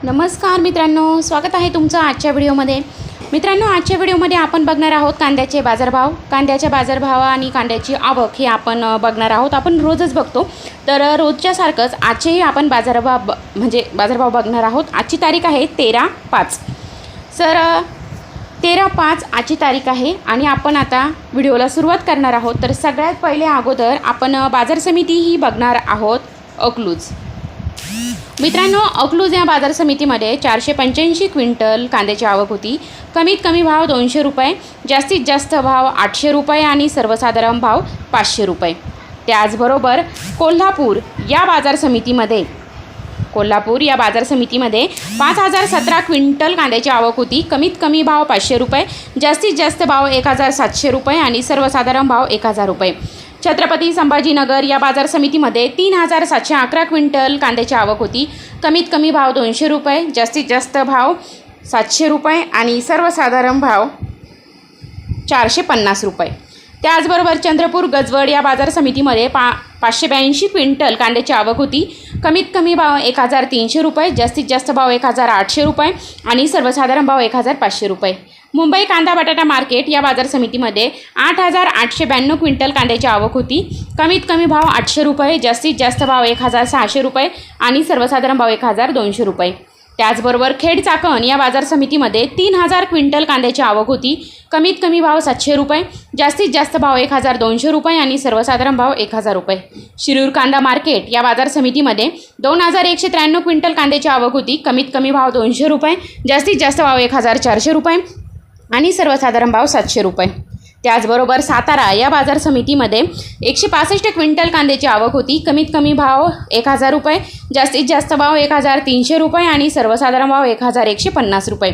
नमस्कार मित्रांनो, स्वागत आहे तुमचं आजच्या व्हिडिओमध्ये। मित्रांनो, आजच्या व्हिडिओमध्ये आपण बघणार आहोत कांद्याचे बाजारभाव, कांद्याच्या बाजारभाव आणि कांद्याची आवक हे आपण बघणार आहोत। आपण रोजच बघतो, तर रोजच्या सारखंच आजचेही आपण बाजारभाव बघणार आहोत। आजची तारीख आहे 13/5। सर 13/5 आजची तारीख आहे आणि आपण आता व्हिडिओला सुरुवात करणार आहोत। तर सगळ्यात पहिले अगोदर आपण बाजार समिती ही बघणार आहोत, अकलूज। मित्रांनो, अकलूज या बाजार समितीमध्ये 485 क्विंटल कांद्याची आवक होती। कमीत कमी भाव 200 रुपये, जास्तीत जास्त भाव 800 रुपये आणि सर्वसाधारण भाव 500 रुपये। त्याचबरोबर कोल्हापूर या बाजार समितीमध्ये 5017 क्विंटल कांद्याची आवक होती। कमीत कमी भाव 500 रुपये, जास्तीत जास्त भाव 1700 रुपये आणि सर्वसाधारण भाव 1000 रुपये। छत्रपती संभाजीनगर या बाजार समितीमध्ये 3711 क्विंटल कांद्याची आवक होती। कमीत कमी भाव 200 रुपये, जास्तीत जास्त भाव 700 रुपये आणि सर्वसाधारण भाव 450 रुपये। त्याचबरोबर चंद्रपूर गजवड या बाजार समितीमध्ये 582 क्विंटल कांद्याची आवक होती। कमीत कमी भाव 1300 रुपये, जास्तीत जास्त भाव 1800 रुपये आणि सर्वसाधारण भाव 1500 रुपये। मुंबई कांदा बटाटा मार्केट या बाजार समितीमध्ये 8892 क्विंटल कांद्याची आवक होती। कमीत कमी भाव 800 रुपये, जास्तीत जास्त भाव 1600 रुपये आणि सर्वसाधारण भाव 1200 रुपये। त्याचबरोबर खेड चाकण या बाजार समितीमध्ये 3000 क्विंटल कांद्याची आवक होती। कमीत कमी भाव 700 रुपये, जास्तीत जास्त भाव 1200 रुपये आणि सर्वसाधारण भाव 1000 रुपये। शिरूर कांदा मार्केट या बाजार समितीमध्ये 2193 क्विंटल कांद्याची आवक होती। कमीत कमी भाव 200 रुपये, जास्तीत जास्त भाव 1400 रुपये आणि सर्वसाधारण भाव 700 रुपये। त्याचबरोबर सातारा या बाजार समितीमध्ये 165 क्विंटल कांद्याची आवक होती। कमीत कमी भाव 1000 रुपये, जास्तीत जास्त भाव 1300 रुपये आणि सर्वसाधारण भाव 1150 रुपये।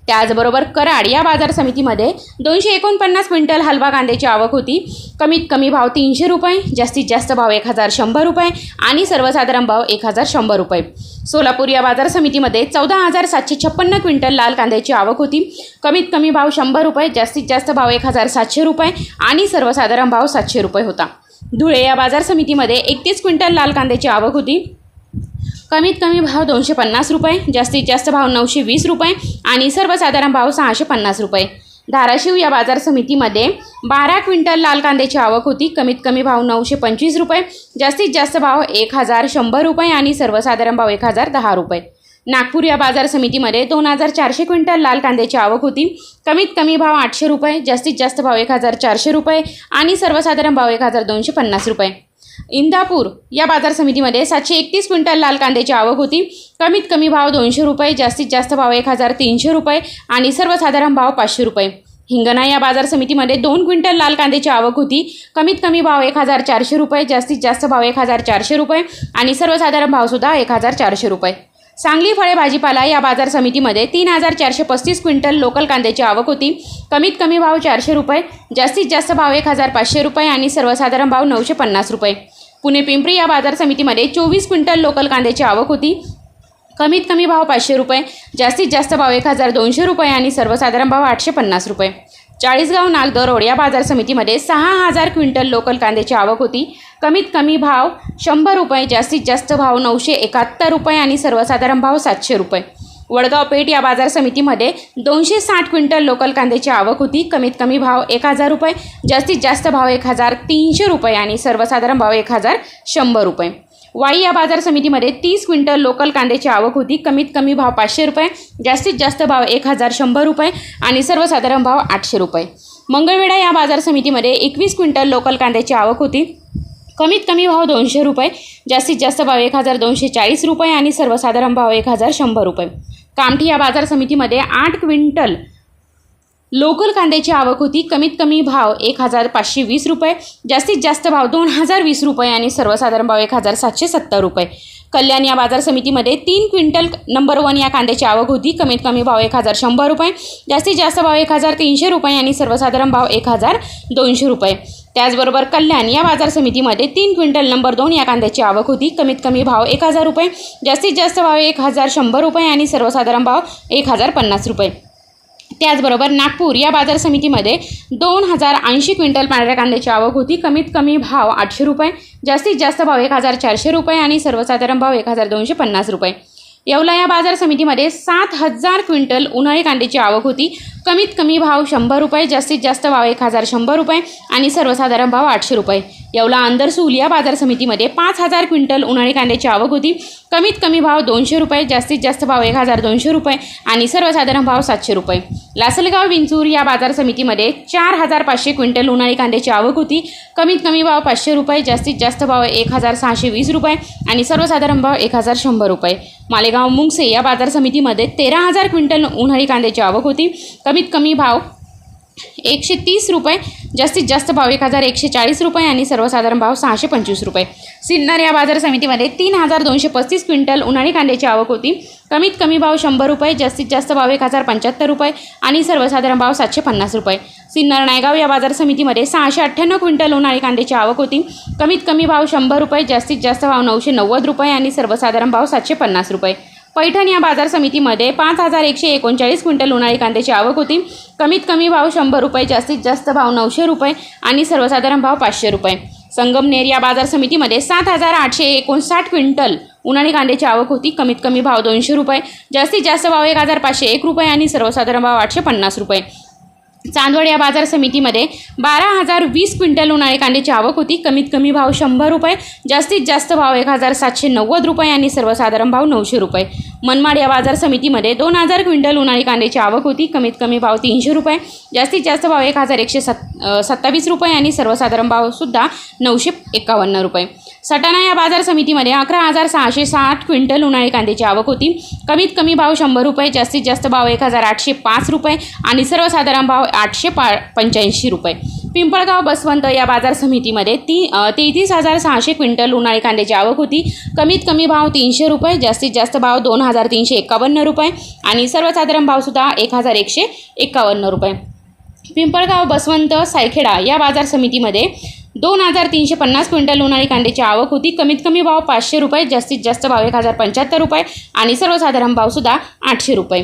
त्याचबरोबर कराड या बाजार समितीमध्ये 249 क्विंटल हलवा कांद्याची आवक होती। कमीत कमी भाव 300 रुपये, जास्तीत जास्त भाव 1100 रुपये आणि सर्वसाधारण भाव 1100 रुपये। सोलापूर या बाजार समितीमध्ये 14756 क्विंटल लाल कांद्याची आवक होती। कमीत कमी भाव 100 रुपये, जास्तीत जास्त भाव 1700 रुपये आणि सर्वसाधारण भाव 700 रुपये होता। धुळे या बाजार समितीमध्ये 31 क्विंटल लाल कांद्याची आवक होती। कमीत कमी भाव 250 रुपये, जास्तीत जास्त भाव 920 रुपये आणि सर्वसाधारण भाव 650 रुपये। धाराशिव या बाजार समितीमध्ये 12 क्विंटल लाल कांद्याची आवक होती। कमीत कमी भाव 925 रुपये, जास्तीत जास्त भाव 1100 रुपये आणि सर्वसाधारण भाव 1010 रुपये। नागपूर या बाजार समितीमध्ये 2400 क्विंटल लाल कांद्याची आवक होती। कमीत कमी भाव 800 रुपये, जास्तीत जास्त भाव 1400 रुपये आणि सर्वसाधारण भाव 1250 रुपये। इंदापूर या बाजार समितीमध्ये 731 क्विंटल लाल कांद्याची आवक होती। कमीत कमी भाव 200 रुपये, जास्तीत जास्त भाव 1300 रुपये आणि सर्वसाधारण भाव 500 रुपये। हिंगणा या बाजार समितीमध्ये 2 क्विंटल लाल कांद्याची आवक होती। कमीत कमी भाव 1400 रुपये, जास्तीत जास्त भाव 1400 रुपये आणि सर्वसाधारण भावसुद्धा 1400 रुपये। सांगली फळे भाजीपाला या बाजार समितीमध्ये 3435 क्विंटल लोकल कांद्याची आवक होती। कमीत कमी भाव 400 रुपये, जास्तीत जास्त भाव 1500 रुपये आणि सर्वसाधारण भाव 950 रुपये। पुणे पिंपरी या बाजार समितीमध्ये 24 क्विंटल लोकल कांद्याची आवक होती। कमीत कमी भाव 500 रुपये, जास्तीत जास्त भाव 1200 रुपये आणि सर्वसाधारण भाव 850 रुपये। चाळीसगाव नागदरोड या बाजार समितीमध्ये 6000 क्विंटल लोकल कांद्याची आवक होती। कमीत कमी भाव 100 रुपये, जास्तीत जास्त भाव 971 रुपये आणि सर्वसाधारण भाव 700 रुपये। वडगाव पेठ या बाजार समितीमध्ये 260 क्विंटल लोकल कांद्याची आवक होती। कमीत कमी भाव 1000 रुपये, जास्तीत जास्त भाव 1300 रुपये आणि सर्वसाधारण भाव 1100 रुपये। वाई या बाजार समितीमध्ये 30 क्विंटल लोकल कांद्याची आवक होती। कमीत कमी भाव 500 रुपये, जास्तीत जास्त भाव 1100 रुपये आणि सर्वसाधारण भाव 800 रुपये। मंगळवेढा या बाजार समितीमध्ये 21 क्विंटल लोकल कांद्याची आवक होती। कमीत कमी भाव 200 रुपये, जास्तीत जास्त भाव 1240 रुपये आणि सर्वसाधारण भाव 1100 रुपये। कामठी या बाजार समितीमध्ये 8 क्विंटल लोकल कांद्याची आवक होती। कमीत कमी भाव 1520 रुपये, जास्तीत जास्त भाव 2020 रुपये आणि सर्वसाधारण भाव 1770 रुपये। कल्याण या बाजार समितीमध्ये 3 क्विंटल नंबर 1 या कांद्याची आवक होती। कमीत कमी भाव 1100 रुपये, जास्तीत जास्त भाव 1300 रुपये आणि सर्वसाधारण भाव 1200 रुपये। त्याचबरोबर कल्याण या बाजार समितीमध्ये 3 क्विंटल नंबर 2 या कांद्याची आवक होती। कमीत कमी भाव 1000 रुपये, जास्तीत जास्त भाव 1100 रुपये आणि सर्वसाधारण भाव 1050 रुपये। त्याचबरोबर नागपूर या बाजार समितीमध्ये 2080 क्विंटल पांढऱ्या कांद्याची आवक होती। कमीत कमी भाव 800 रुपये, जास्तीत जास्त भाव 1400 रुपये आणि सर्वसाधारण भाव 1250 रुपये। येवला या बाजार समितीमध्ये 7,000 क्विंटल उन्हाळी कांद्याची आवक होती। कमीत कमी भाव 100 रुपये, जास्तीत जास्त भाव 1,100 रुपये आणि सर्वसाधारण भाव 800 रुपये। येवला अंदरसूल या बाजार समितीमध्ये 5,000 क्विंटल उन्हाळी कांद्याची आवक होती। कमीत कमी भाव 200 रुपये, जास्तीत जास्त भाव 1,200 रुपये आणि सर्वसाधारण भाव 700 रुपये। लासलगाव विंचूर या बाजार समितीमध्ये 4,500 क्विंटल उन्हाळी कांद्याची आवक होती। कमीत कमी भाव 500 रुपये, जास्तीत जास्त भाव 1,620 रुपये आणि सर्वसाधारण भाव 1,100 रुपये। मालेगाव मुंगसे या बाजार समितीमध्ये 13,000 क्विंटल उन्हाळी कांद्याची आवक होती। कमीत कमी भाव 130 रुपये, जास्तीत जास्त भाव 1,140 रुपये आणि सर्वसाधारण भाव 625 रुपये। सिन्नर या बाजार समितीमध्ये 3,235 क्विंटल उन्हाळी कांद्याची आवक होती। कमीत कमी भाव 100 रुपये, जास्तीत जास्त भाव 1,075 रुपये आणि सर्वसाधारण भाव 750 रुपये। सिन्नर नायगाव या बाजार समितीमध्ये 698 क्विंटल उन्हाळी कांद्याची आवक होती। कमीत कमी भाव 100 रुपये, जास्तीत जास्त भाव 990 रुपये आणि सर्वसाधारण भाव 750 रुपये। पैठण या बाजार समितीमध्ये 5,139 क्विंटल उन्हाळी कांद्याची आवक होती। कमीत कमी भाव 100 रुपये, जास्तीत जास्त भाव 900 रुपये आणि सर्वसाधारण भाव 500 रुपये। संगमनेर या बाजार समितीमध्ये 7,859 क्विंटल उन्हाळी कांद्याची आवक होती। कमीत कमी भाव 200 रुपये, जास्तीत जास्त भाव 1,501 रुपये आणि सर्वसाधारण भाव 850 रुपये। चांदवड या बाजार समितीमध्ये 12,020 क्विंटल उन्हाळी कांद्याची आवक होती। कमीत कमी भाव 100 रुपये, जास्तीत जास्त भाव 1,790 रुपये आणि सर्वसाधारण भाव 900 रुपये। मनमाड या बाजार समितीमध्ये 2,000 क्विंटल उन्हाळी कांद्याची आवक होती। कमीत कमी भाव 300 रुपये, जास्तीत जास्त भाव 1,127 रुपये आणि सर्वसाधारण भावसुद्धा 951 रुपये। सटाणा या बाजार समितीमध्ये 11,660 क्विंटल उन्हाळी कांद्याची आवक होती। कमीत कमी भाव 100 रुपये, जास्तीत जास्त भाव 1,805 रुपये आणि सर्वसाधारण भाव 885 रुपये। पिंपळगाव बसवंत या बाजार समितीमध्ये 33,600 क्विंटल उन्हाळी कांद्याची आवक होती। कमीत कमी भाव 300 रुपये, जास्तीत जास्त भाव 2,351 रुपये आणि सर्वसाधारण भावसुद्धा 1,151 रुपये। पिंपळगाव बसवंत सायखेडा या बाजार समितीमध्ये 2,350 क्विंटल उन्हाळी कांद्याची आवक होती। कमीत कमी भाव 500 रुपये, जास्तीत जास्त भाव 1,075 रुपये आणि सर्वसाधारण भावसुद्धा 800 रुपये।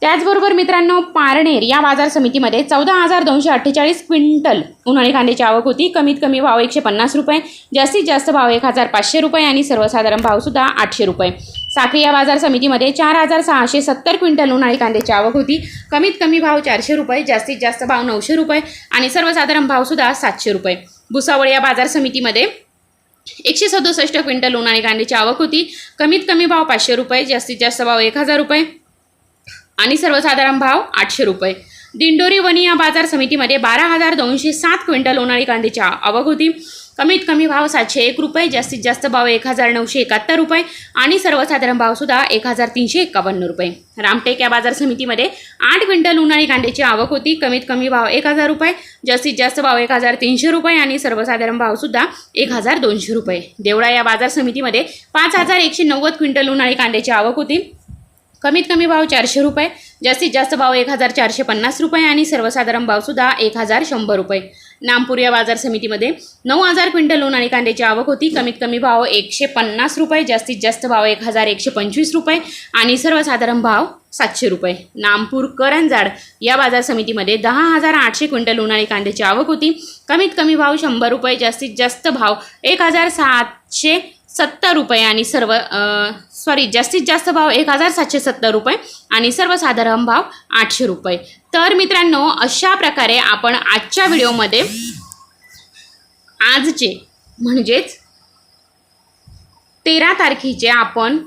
त्याचबरोबर मित्रांनो, पारनेर या बाजार समितीमध्ये 14,248 क्विंटल उन्हाळी कांद्याची आवक होती। कमीत कमी भाव 150 रुपये, जास्तीत जास्त भाव 1,500 रुपये आणि सर्वसाधारण भावसुद्धा 800 रुपये। साखळी या बाजार समितीमध्ये 4,670 क्विंटल उन्हाळी कांद्याची आवक होती। कमीत कमी भाव 400 रुपये, जास्तीत जास्त भाव 900 रुपये आणि सर्वसाधारण भावसुद्धा 700 रुपये। भुसावळ या बाजार समितीमध्ये 167 क्विंटल उन्हाळी कांद्याची आवक होती। कमीत कमी भाव 500 रुपये, जास्तीत जास्त भाव 1,000 रुपये आणि सर्वसाधारण भाव 800 रुपये। दिंडोरी वणी या बाजार समितीमध्ये 12,207 क्विंटल उन्हाळी कांद्याची आवक होती। कमीत कमी भाव 701 रुपये, जास्तीत जास्त भाव 1,971 रुपये आणि सर्वसाधारण भावसुद्धा 1,351 रुपये। रामटेक या बाजार समितीमध्ये 8 क्विंटल उन्हाळी कांद्याची आवक होती। कमीत कमी भाव 1,000 रुपये, जास्तीत जास्त भाव 1,300 रुपये आणि सर्वसाधारण भावसुद्धा 1,200 रुपये। देवळा या बाजार समितीमध्ये 5,190 क्विंटल उन्हाळी कांद्याची आवक होती। कमीत कमी भाव 400 रुपये, जास्तीत जास्त भाव 1,450 रुपये आणि सर्वसाधारण भावसुद्धा 1,100 रुपये। नामपूर या बाजार समितीमध्ये 9,000 क्विंटल उन्हाळी कांद्याची आवक होती। कमीत कमी भाव 150 रुपये, जास्तीत जास्त भाव 1,125 रुपये आणि सर्वसाधारण भाव 700 रुपये। नामपूर करंजाड या बाजार समितीमध्ये 10,800 क्विंटल उन्हाळी कांद्याची आवक होती। कमीत कमी भाव 100 रुपये, जास्तीत जास्त भाव 1,770 रुपये आणि जास्तीत जास्त भाव 1,770 रुपये आणि सर्वसाधारण भाव 800 रुपये। तर मित्रांनो, अशा प्रकारे आपण आजच्या व्हिडिओमध्ये आजचे म्हणजेच 13 तारखेचे आपण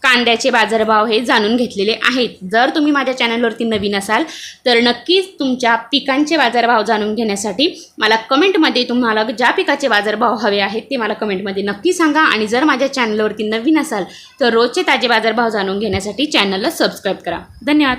कांद्याचे बाजारभाव हे जाणून घेतलेले आहेत। जर तुम्ही माझ्या चॅनलवरती नवीन असाल तर नक्कीच तुमच्या पिकांचे बाजारभाव जाणून घेण्यासाठी मला कमेंटमध्ये तुम्हाला ज्या पिकाचे बाजारभाव हवे आहेत ते मला कमेंटमध्ये नक्की सांगा आणि जर माझ्या चॅनलवरती नवीन असाल तर रोजचे ताजे बाजारभाव जाणून घेण्यासाठी चॅनलला सबस्क्राईब करा। धन्यवाद।